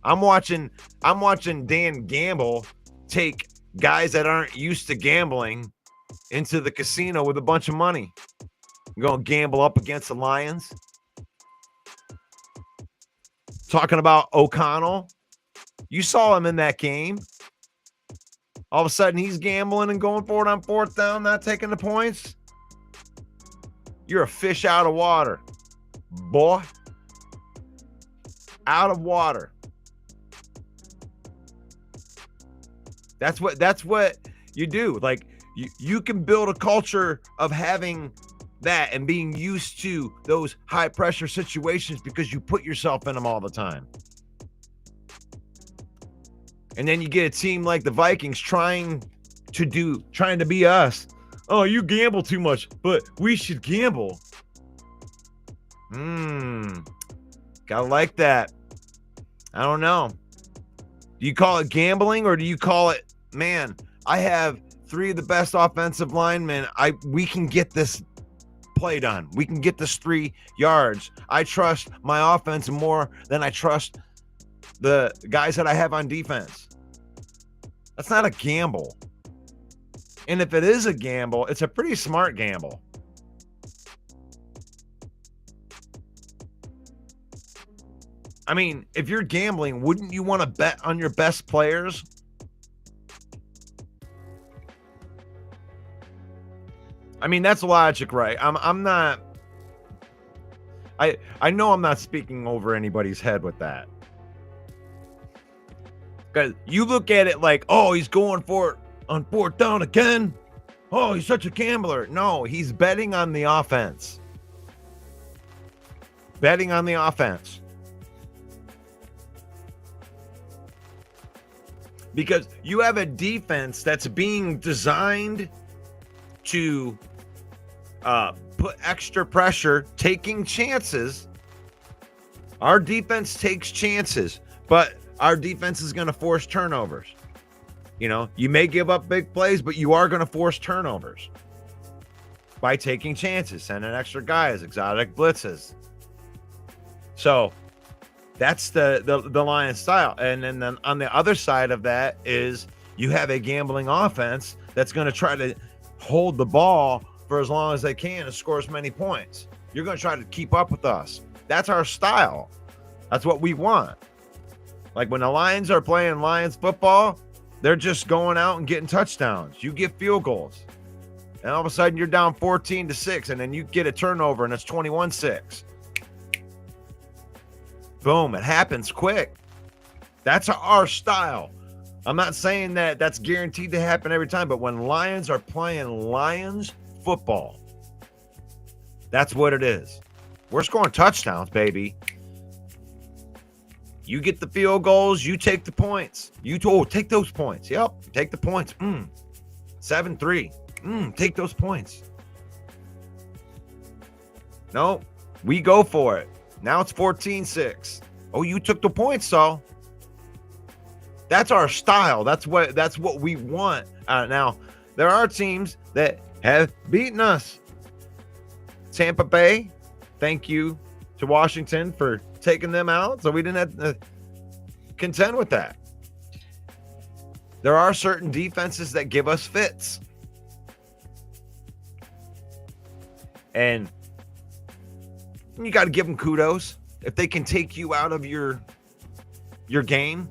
I'm watching Dan Gamble take guys that aren't used to gambling into the casino with a bunch of money. Going to gamble up against the Lions. Talking about O'Connell. You saw him in that game. All of a sudden, he's gambling and going for it on fourth down, not taking the points. You're a fish out of water, boy. Out of water. That's what you do. Like, you can build a culture of having that and being used to those high pressure situations because you put yourself in them all the time. And then you get a team like the Vikings trying to be us. Oh, you gamble too much, but we should gamble. Gotta like that. I don't know. Do you call it gambling, or do you call it, man, I have three of the best offensive linemen. We can get this play done. We can get this 3 yards. I trust my offense more than I trust the guys that I have on defense. That's not a gamble. And if it is a gamble, it's a pretty smart gamble. I mean, if you're gambling, wouldn't you want to bet on your best players? I mean, that's logic, right? I'm not. I know I'm not speaking over anybody's head with that. Because you look at it like, oh, he's going for it on 4th down again. Oh, he's such a gambler. No, he's betting on the offense. Betting on the offense. Because you have a defense that's being designed to put extra pressure, taking chances. Our defense takes chances, but our defense is going to force turnovers. You know, you may give up big plays, but you are going to force turnovers by taking chances, sending extra guys, exotic blitzes. So that's the Lions style. And then on the other side of that is you have a gambling offense that's going to try to hold the ball for as long as they can and score as many points. You're going to try to keep up with us. That's our style. That's what we want. Like when the Lions are playing Lions football, they're just going out and getting touchdowns. You get field goals. And all of a sudden you're down 14-6, and then you get a turnover and it's 21-6. Boom, it happens quick. That's our style. I'm not saying that that's guaranteed to happen every time, but when Lions are playing Lions football, that's what it is. We're scoring touchdowns, baby. You get the field goals, you take the points. Take those points. Yep, take the points. 7-3. Take those points. No, we go for it. Now it's 14-6. Oh, you took the points, so that's our style. That's what we want. Now, there are teams that have beaten us. Tampa Bay, thank you to Washington for taking them out, so we didn't have to contend with that. There are certain defenses that give us fits. And you got to give them kudos. If they can take you out of your game.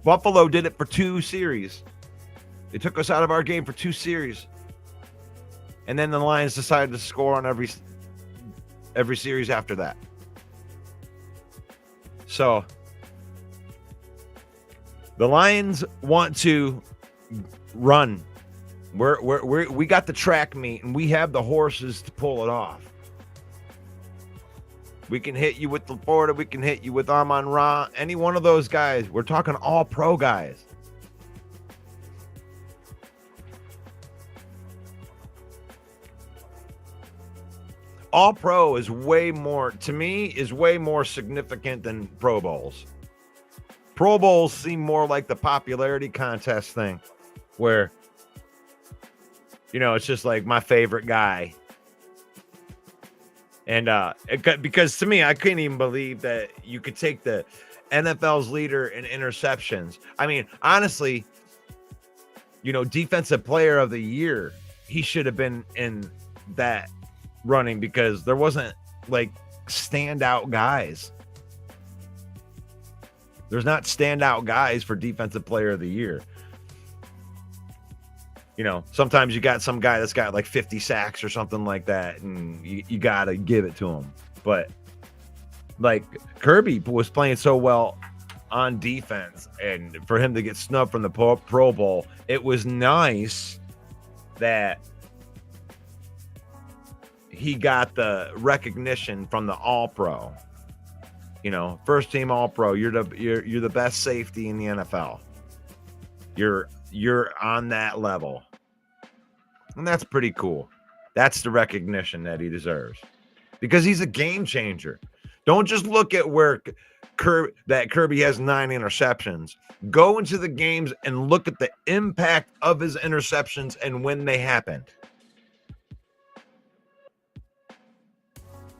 Buffalo did it for 2 series. They took us out of our game for 2 series. And then the Lions decided to score on every series after that. So the Lions want to run. We got the track meet, and we have the horses to pull it off. We can hit you with Laporta. We can hit you with Amon-Ra. Any one of those guys. We're talking all pro guys. All pro is way more, to me, is way more significant than Pro Bowls. Pro Bowls seem more like the popularity contest thing where, you know, it's just like my favorite guy. And because to me, I couldn't even believe that you could take the NFL's leader in interceptions. I mean, honestly, you know, defensive player of the year, he should have been in that running because there wasn't like standout guys. There's not standout guys for defensive player of the year. You know, sometimes you got some guy that's got like 50 sacks or something like that, and you got to give it to him. But like Kirby was playing so well on defense, and for him to get snubbed from the Pro Bowl, it was nice that he got the recognition from the All-Pro. You know, first team All-Pro. You're the best safety in the NFL. You're on that level. And that's pretty cool. That's the recognition that he deserves. Because he's a game changer. Don't just look at where Kirby has 9 interceptions. Go into the games and look at the impact of his interceptions and when they happened.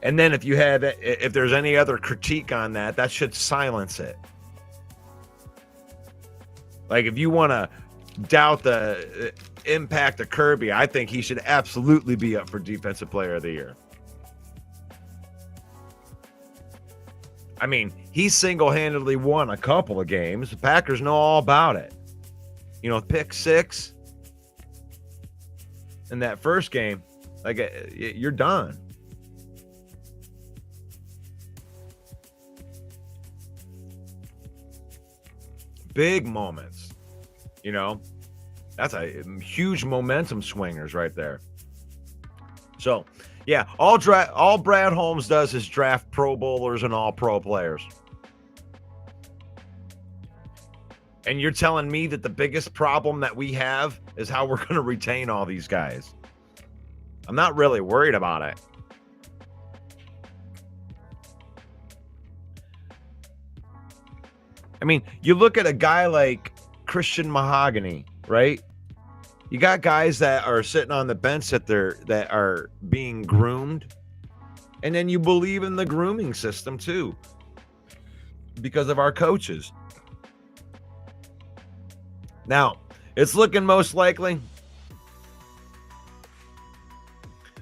And then if there's any other critique on that, that should silence it. Like if you want to doubt the impact of Kirby, I think he should absolutely be up for Defensive Player of the Year. I mean, he single-handedly won a couple of games. The Packers know all about it. You know, pick 6 in that first game, like, you're done. Big moments, you know. That's a huge momentum swingers right there. So, yeah, all Brad Holmes does is draft Pro Bowlers and all pro players. And you're telling me that the biggest problem that we have is how we're going to retain all these guys. I'm not really worried about it. I mean, you look at a guy like Christian Mahogany, right? You got guys that are sitting on the bench that are being groomed. And then you believe in the grooming system too, because of our coaches. Now, it's looking most likely.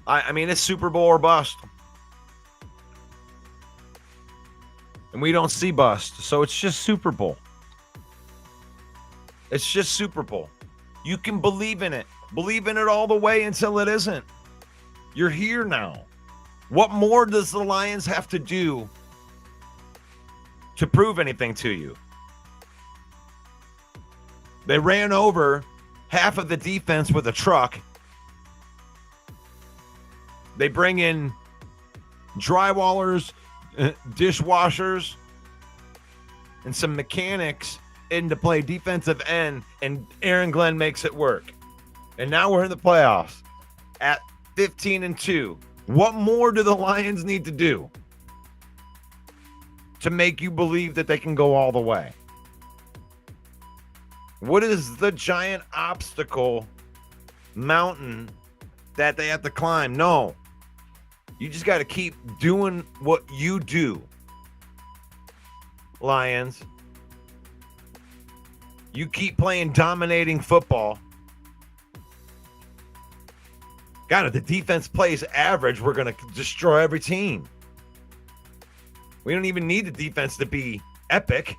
I mean, it's Super Bowl or bust. And we don't see bust, so it's just Super Bowl. It's just Super Bowl. You can believe in it. Believe in it all the way until it isn't. You're here now. What more does the Lions have to do to prove anything to you? They ran over half of the defense with a truck. They bring in drywallers, dishwashers, and some mechanics in to play defensive end, and Aaron Glenn makes it work. And now we're in the playoffs at 15-2. What more do the Lions need to do to make you believe that they can go all the way? What is the giant obstacle mountain that they have to climb? No. You just got to keep doing what you do, Lions. You keep playing dominating football. God, if the defense plays average, we're going to destroy every team. We don't even need the defense to be epic.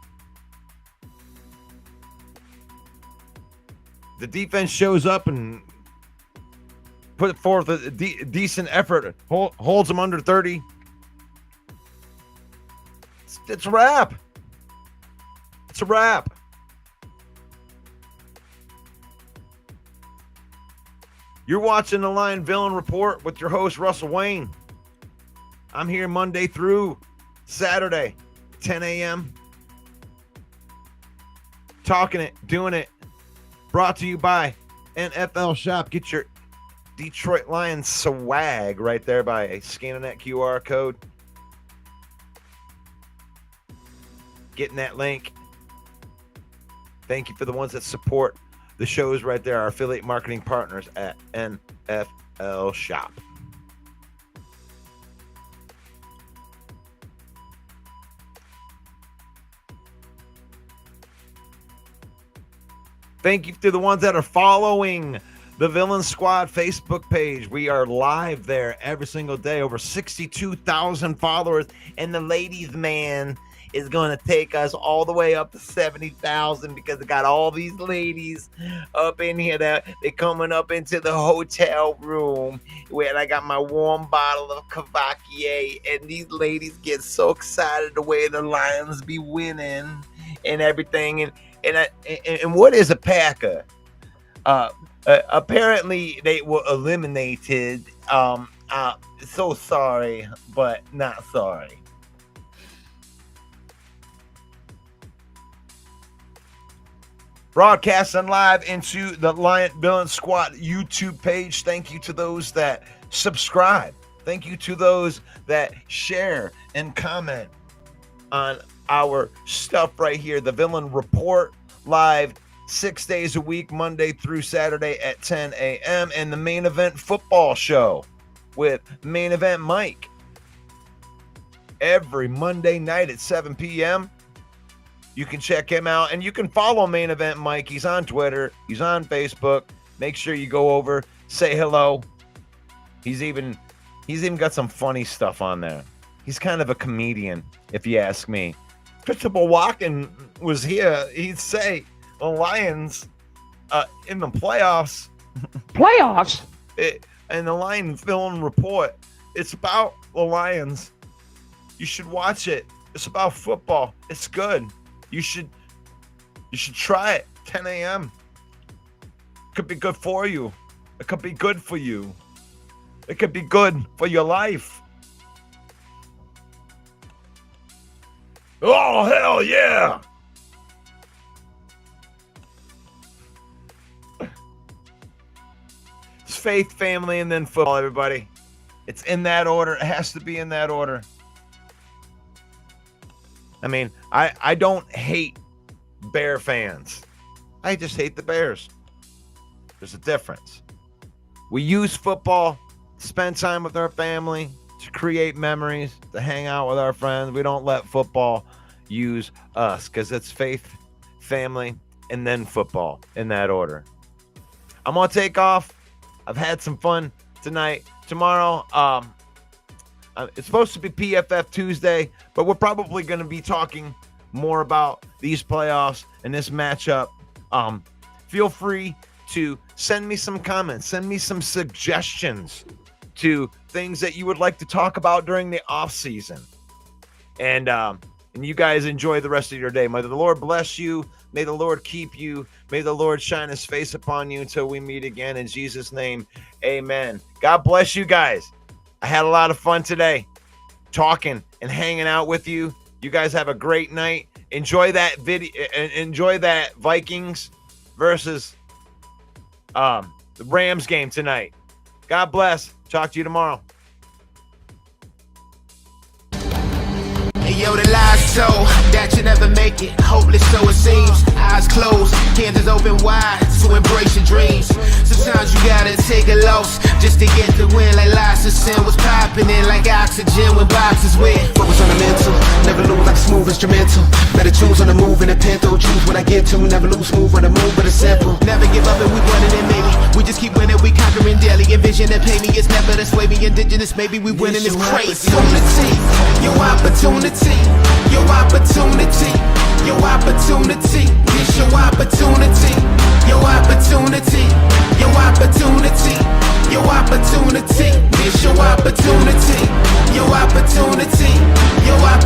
The defense shows up and put forth a decent effort, holds them under 30. It's a wrap. It's a wrap. You're watching the Lion Villain Report with your host, Russell Wayne. I'm here Monday through Saturday, 10 a.m. Talking it, doing it. Brought to you by NFL Shop. Get your Detroit Lions swag right there by scanning that QR code. Getting that link. Thank you for the ones that support the shows right there, our affiliate marketing partners at NFL Shop. Thank you to the ones that are following the Villain Squad Facebook page. We are live there every single day. Over 62,000 followers. And the ladies, man, is going to take us all the way up to 70,000 because they got all these ladies up in here. They're coming up into the hotel room where I got my warm bottle of Cavaquier. And these ladies get so excited the way the Lions be winning and everything. And what is a Packer? Apparently they were eliminated. So sorry, but not sorry. Broadcasting live into the Lion Villain Squad YouTube page. Thank you to those that subscribe. Thank you to those that share and comment on our stuff right here. The Villain Report live 6 days a week, Monday through Saturday at 10 a.m. and the Main Event Football Show with Main Event Mike every Monday night at 7 p.m. You can check him out and you can follow Main Event Mike. He's on Twitter. He's on Facebook. Make sure you go over, say hello. He's even got some funny stuff on there. he's kind of a comedian, if you ask me. Christopher Walken was here. He'd say the Lions in the playoffs. Playoffs? And the Lions Villain Report. It's about the Lions. You should watch it. It's about football. It's good. You should try it. 10 a.m. Could be good for you. It could be good for you. It could be good for your life. Oh, hell yeah. It's faith, family, and then football, everybody. It's in that order. It has to be in that order. I mean, I don't hate Bear fans. I just hate the Bears. There's a difference. We use football to spend time with our family, to create memories, to hang out with our friends. We don't let football use us because it's faith, family, and then football in that order. I'm going to take off. I've had some fun tonight. Tomorrow, it's supposed to be PFF Tuesday, but we're probably going to be talking more about these playoffs and this matchup. Feel free to send me some comments, send me some suggestions to things that you would like to talk about during the off season. And you guys enjoy the rest of your day. May the Lord bless you. May the Lord keep you. May the Lord shine his face upon you until we meet again. In Jesus' name, amen. God bless you guys. I had a lot of fun today talking and hanging out with you. You guys have a great night. Enjoy that video. Enjoy that Vikings versus the Rams game tonight. God bless. Talk to you tomorrow. Hey, yo, the lies told that you never make it. Hopeless, so it seems. Eyes closed, hands open wide to embrace your dreams. Sometimes you gotta take a loss just to get the win. Like lots of sin was popping in like oxygen when boxes wet. Focus on the mental, never lose like a smooth instrumental. Better choose on the move in a pinto. Choose what I get to, never lose smooth on the move, but it's simple. Never give up and we winning it, maybe. We just keep winning, we conquering daily. Envision and pay me, it's never the sway me. Indigenous, maybe we winning, it's crazy. Your opportunity, your opportunity, your opportunity. It's your opportunity, your opportunity, your opportunity, your opportunity. It's your opportunity, your opportunity, your opportunity.